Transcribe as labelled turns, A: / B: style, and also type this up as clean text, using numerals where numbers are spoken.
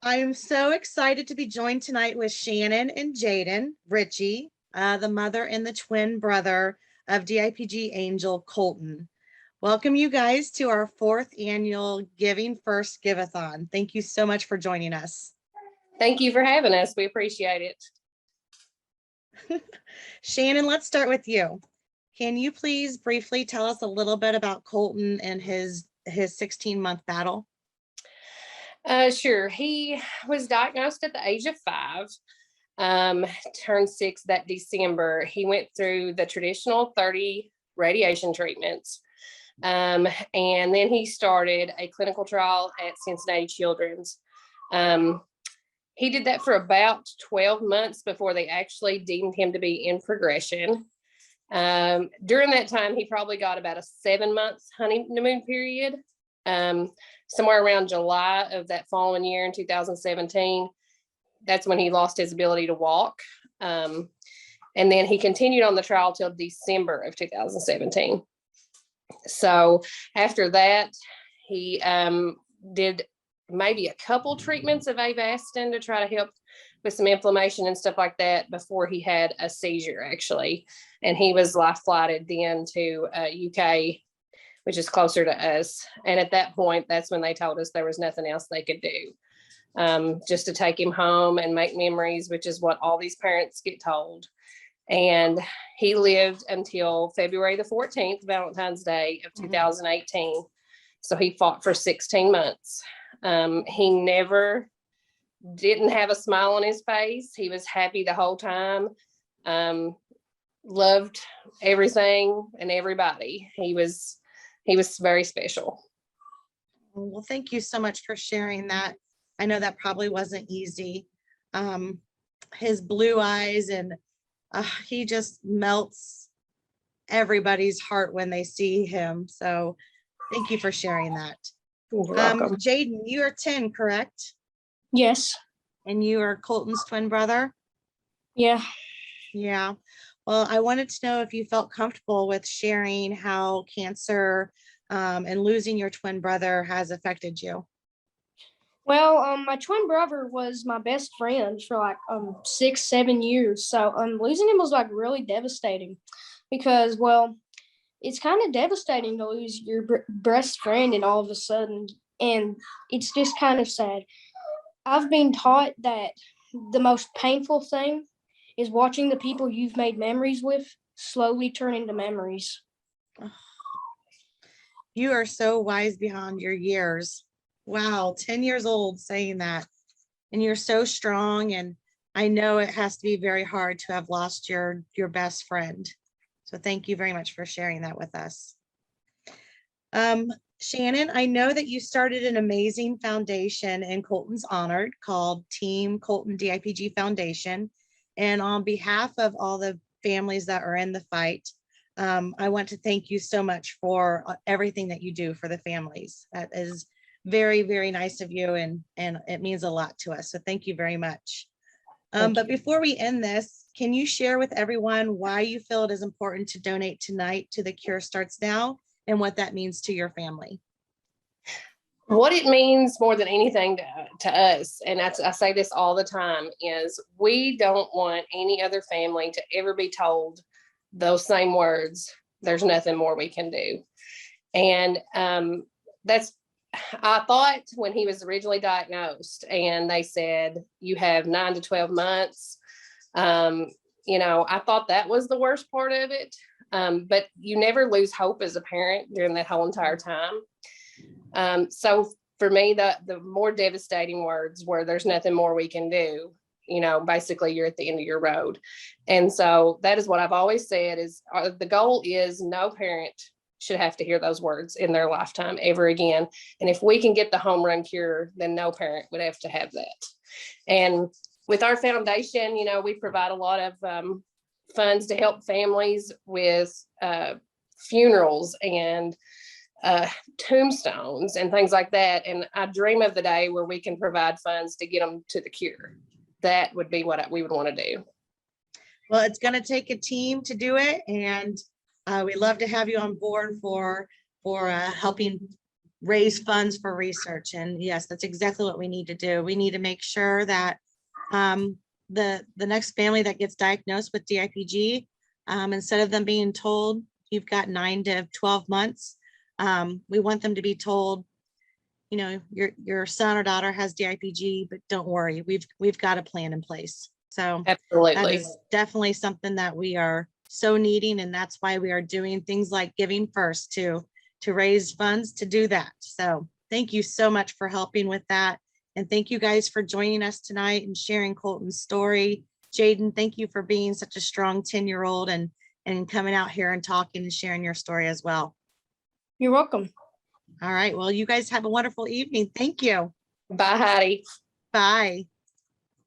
A: I am so excited to be joined tonight with Shannon and Jaden Ritchie, the mother and the twin brother of DIPG Angel Colton. Welcome you guys to our 4th annual Giving First Give-a-thon. Thank you so much for joining us.
B: Thank you for having us. We appreciate
A: it. Shannon, let's start with you. Can you please briefly tell us a little bit about Colton and his 16-month battle?
B: Sure. He was diagnosed at the age of 5, turned 6 that December. He went through the traditional 30 radiation treatments. And then he started a clinical trial at Cincinnati Children's. He did that for about 12 months before they actually deemed him to be in progression. During that time, he probably got about a 7-month honeymoon period. Somewhere around July of that following year in 2017, that's when he lost his ability to walk. And then he continued on the trial till December of 2017. So after that, he did maybe a couple treatments of Avastin to try to help with some inflammation and stuff like that before he had a seizure, actually. And he was life flighted then to UK, which is closer to us. And at that point, that's when they told us there was nothing else they could do, just to take him home and make memories, which is what all these parents get told. And he lived until February the 14th, Valentine's Day of 2018. So he fought for 16 months. He never didn't have a smile on his face. He was happy the whole time. Loved everything and everybody. He was very special.
A: Well, thank you so much for sharing that. I know that probably wasn't easy. His blue eyes and he just melts everybody's heart when they see him. So thank you for sharing that.
B: You're welcome.
A: Jaden, you are 10, correct?
C: Yes.
A: And you are Colton's twin brother?
C: Yeah.
A: Yeah. Well, I wanted to know if you felt comfortable with sharing how cancer and losing your twin brother has affected you.
C: Well, my twin brother was my best friend for like 6-7 years. So losing him was like really devastating because, well, it's kind of devastating to lose your best friend and all of a sudden, and it's just kind of sad. I've been taught that the most painful thing is watching the people you've made memories with slowly turn into memories.
A: You are so wise beyond your years. Wow, 10 years old saying that. And you're so strong. And I know it has to be very hard to have lost your best friend. So thank you very much for sharing that with us. Shannon, I know that you started an amazing foundation in Colton's honor called Team Colton DIPG Foundation. And on behalf of all the families that are in the fight, I want to thank you so much for everything that you do for the families. That is very, very nice of you, and it means a lot to us. So thank you very much. But before we end this, can you share with everyone why you feel it is important to donate tonight to The Cure Starts Now and what that means to your family?
B: What it means more than anything to us, and I say this all the time, is we don't want any other family to ever be told those same words, there's nothing more we can do. And I thought when he was originally diagnosed and they said, you have 9 to 12 months, I thought that was the worst part of it. But you never lose hope as a parent during that whole entire time. So for me, the more devastating words were, there's nothing more we can do. Basically you're at the end of your road. And so that is what I've always said is the goal is no parent should have to hear those words in their lifetime ever again. And if we can get the home run cure, then no parent would have to have that. And with our foundation, we provide a lot of funds to help families with funerals and tombstones and things like that. And I dream of the day where we can provide funds to get them to the cure. That would be what we would want to do.
A: Well, it's going to take a team to do it. And we'd love to have you on board for helping raise funds for research. And yes, that's exactly what we need to do. We need to make sure that the next family that gets diagnosed with DIPG, instead of them being told you've got 9 to 12 months, we want them to be told, you know, your son or daughter has DIPG, but don't worry, we've got a plan in place. So that
B: Absolutely.
A: is definitely something that we are so needing, and that's why we are doing things like Giving First to raise funds to do that. So thank you so much for helping with that. And thank you guys for joining us tonight and sharing Colton's story. Jaden, thank you for being such a strong 10-year-old and coming out here and talking and sharing your story as well.
C: You're welcome.
A: All right. Well, you guys have a wonderful evening. Thank you.
B: Bye, Heidi.
A: Bye.